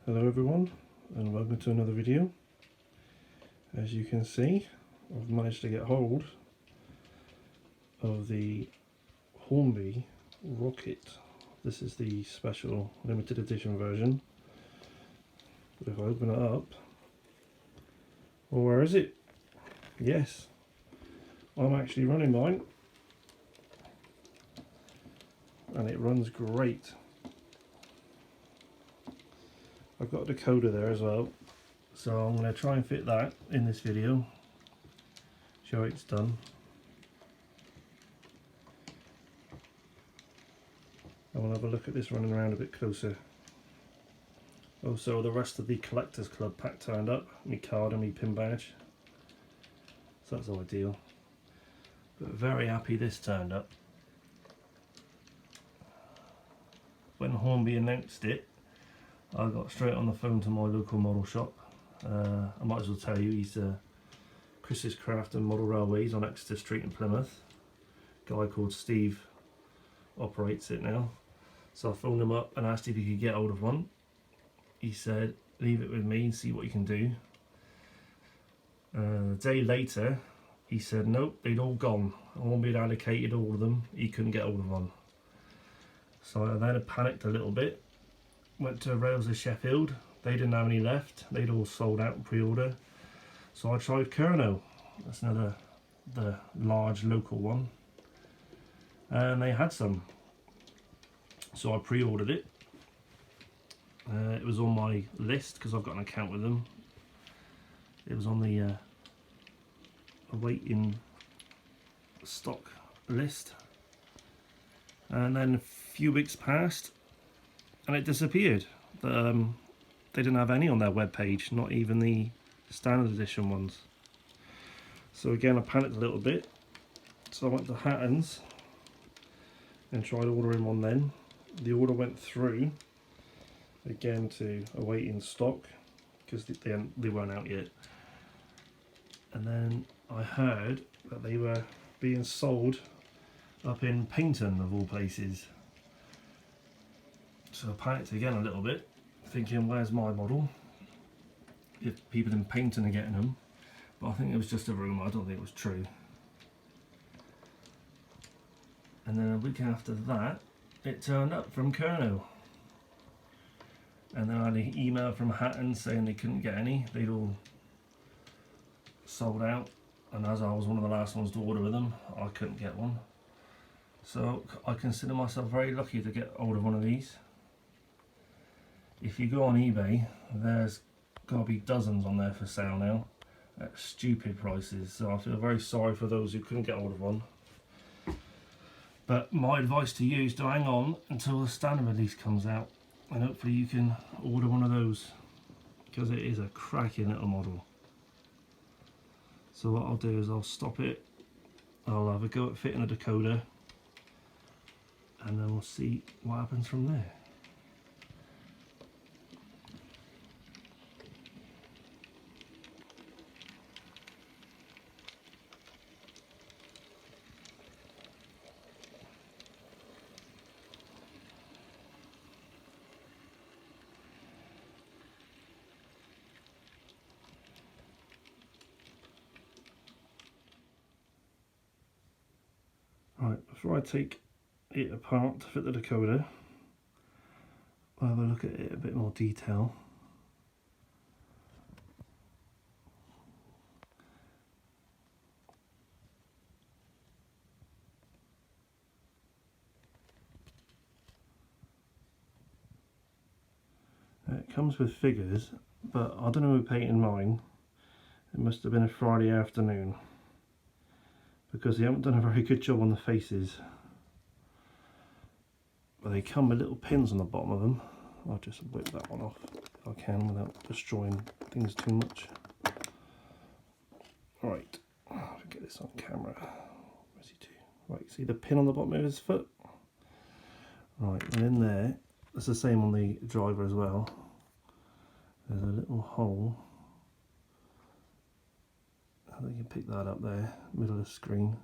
Hello everyone, and welcome to another video. As you can see, I've managed to get hold of the Hornby Rocket. This is the special limited edition version. If I open it up, well, where is it? Yes, I'm actually running mine, and it runs great. I've got a decoder there as well, so I'm going to try and fit that in this video, show it's done. I will have a look at this running around a bit closer. Also, the rest of the Collectors Club pack turned up, my card and my pin badge, so that's ideal. But very happy this turned up. When Hornby announced it, I got straight on the phone to my local model shop. I might as well tell you, he's Chris's Craft and Model Railways on Exeter Street in Plymouth. A guy called Steve operates it now. So I phoned him up and asked if he could get hold of one. He said, leave it with me and see what you can do. A day later, he said nope, they'd all gone. Hornby had allocated all of them, he couldn't get hold of one. So I then panicked a little bit. Went to Rails of Sheffield, they didn't have any left, they'd all sold out in pre-order. So I tried Kerno, that's the large local one, and they had some. So I pre-ordered it. It was on my list because I've got an account with them. It was on the awaiting stock list. And then a few weeks passed and it disappeared. They didn't have any on their webpage, not even the standard edition ones. So again, I panicked a little bit. So I went to Hatton's and tried ordering one then. The order went through again to awaiting stock because they weren't out yet. And then I heard that they were being sold up in Paignton of all places. So I panicked again a little bit, thinking where's my model if people in Paignton are getting them. But I think it was just a rumour, I don't think it was true. And then a week after that it turned up from Kerno. And then I had an email from Hatton saying they couldn't get any, they'd all sold out, and as I was one of the last ones to order with them, I couldn't get one. So I consider myself very lucky to get hold of one of these. If you go on eBay, there's got to be dozens on there for sale now at stupid prices, so I feel very sorry for those who couldn't get hold of one. But my advice to you is to hang on until the standard release comes out, and hopefully you can order one of those, because it is a cracking little model. So what I'll do is I'll stop it, I'll have a go at fitting a decoder, and then we'll see what happens from there. Right, before I take it apart to fit the decoder, I'll have a look at it in a bit more detail. It comes with figures, but I don't know who painted mine. It must have been a Friday afternoon, because they haven't done a very good job on the faces. But they come with little pins on the bottom of them. I'll just whip that one off if I can without destroying things too much. Right, I'll get this on camera. Where's he to? Right, see the pin on the bottom of his foot? Right, and in there, it's the same on the driver as well. There's a little hole. I think you can pick that up there, middle of the screen.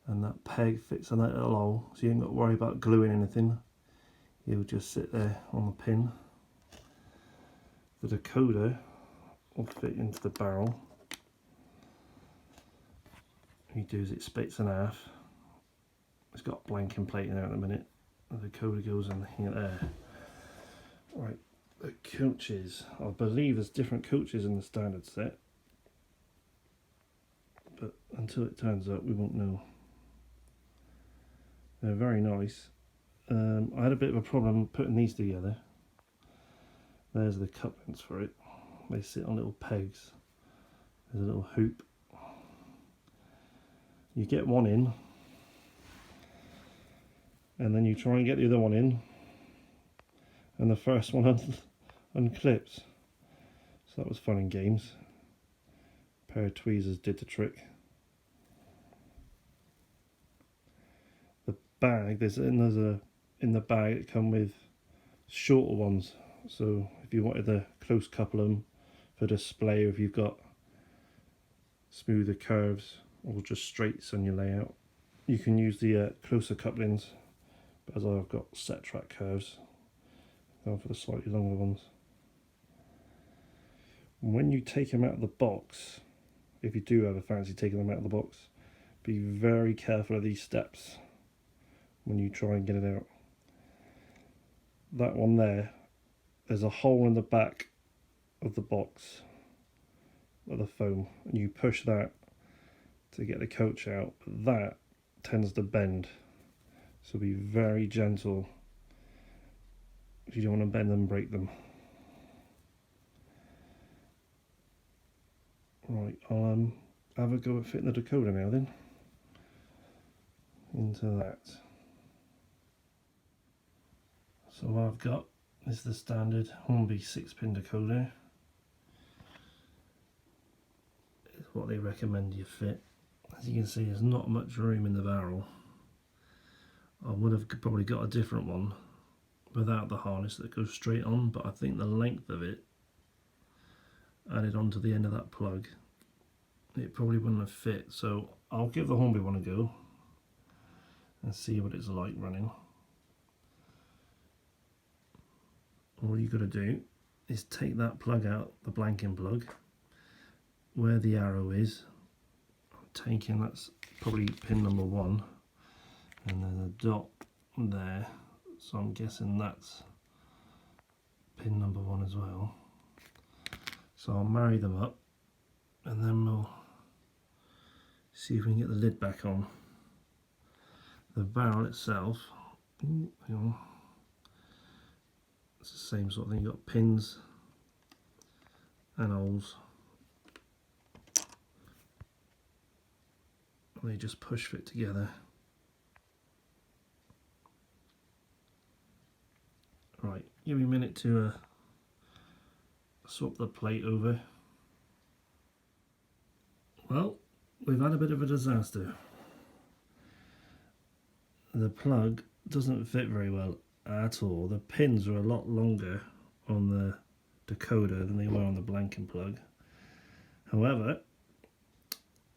And that peg fits in that little hole, so you ain't got to worry about gluing anything. It'll just sit there on the pin. The decoder will fit into the barrel. What you do is it splits in half. It's got blanking plate in there at the minute. The decoder goes in here there. Right, the coaches. I believe there's different coaches in the standard set, but until it turns up we won't know. They're very nice. I had a bit of a problem putting these together. There's the couplings for it. They sit on little pegs. There's a little hoop. You get one in, and then you try and get the other one in, and the first one unclips. So that was fun and games. A pair of tweezers did the trick. The bag, in the bag it come with shorter ones. So if you wanted to close couple them for display, or if you've got smoother curves or just straights on your layout, you can use the closer couplings. But as I've got set track curves, I'm going for the slightly longer ones. When you take them out of the box, if you do have a fancy taking them out of the box, be very careful of these steps when you try and get it out. That one there's a hole in the back of the box of the foam, and you push that to get the coach out, but that tends to bend, so be very gentle if you don't want to bend them and break them. Right, I'll have a go at fitting the decoder now then into that. So what I've got is the standard Hornby 6-pin decoder. It's what they recommend you fit. As you can see, there's not much room in the barrel. I would have probably got a different one without the harness that goes straight on, but I think the length of it added onto the end of that plug, it probably wouldn't have fit. So I'll give the Hornby one a go and see what it's like running. All you got to do is take that plug out, the blanking plug, where the arrow is. I'm taking, that's probably pin number 1, and there's a dot there, so I'm guessing that's pin number 1 as well. So I'll marry them up, and then we'll see if we can get the lid back on. The barrel itself, hang on, it's the same sort of thing. You've got pins and holes. They just push fit together. Right, give me a minute to swap the plate over. Well, we've had a bit of a disaster. The plug doesn't fit very well at all. The pins are a lot longer on the decoder than they were on the blanking plug. However,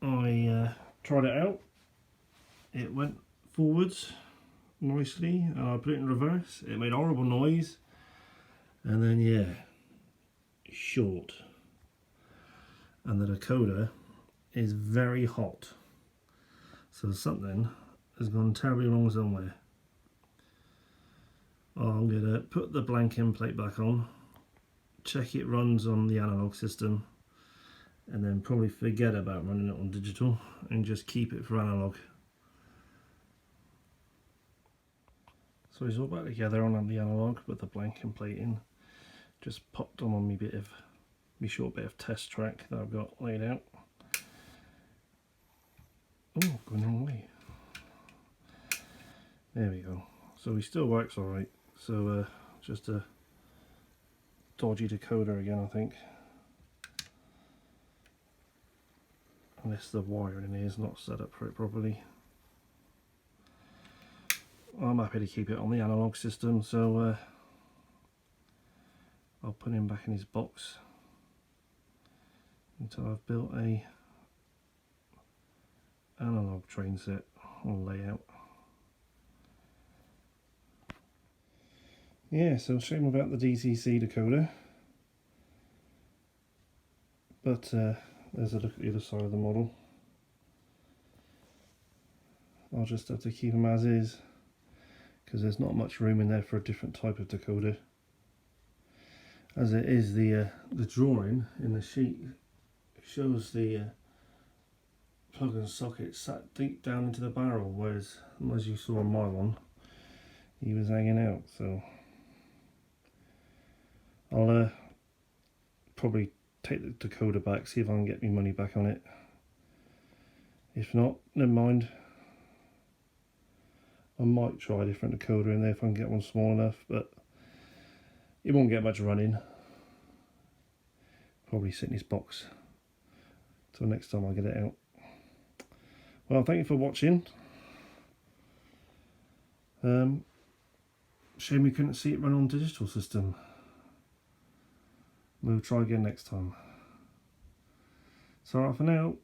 I tried it out. It went forwards nicely, and I put it in reverse. It made a horrible noise, and then yeah, short. And the decoder is very hot, so something has gone terribly wrong somewhere. I'm going to put the blanking plate back on, check it runs on the analog system, and then probably forget about running it on digital and just keep it for analog. So it's all back together on the analog with the blanking plate in. Just popped on my short bit of test track that I've got laid out. Oh, going the wrong way. There we go. So he still works alright. So just a dodgy decoder again, I think. Unless the wiring in here is not set up for it properly. I'm happy to keep it on the analog system, so I'll put him back in his box until I've built a analog train set or layout. Yeah, so shame about the DCC decoder. But there's a look at the other side of the model. I'll just have to keep them as is, because there's not much room in there for a different type of decoder. As it is, the drawing in the sheet shows the plug and socket sat deep down into the barrel, whereas as you saw on my one, he was hanging out. So I'll probably take the decoder back, see if I can get my money back on it. If not, never mind. I might try a different decoder in there if I can get one small enough, but it won't get much running. Probably sit in this box till next time I get it out. Well, thank you for watching. Shame we couldn't see it run on digital system. We'll try again next time. So, for now.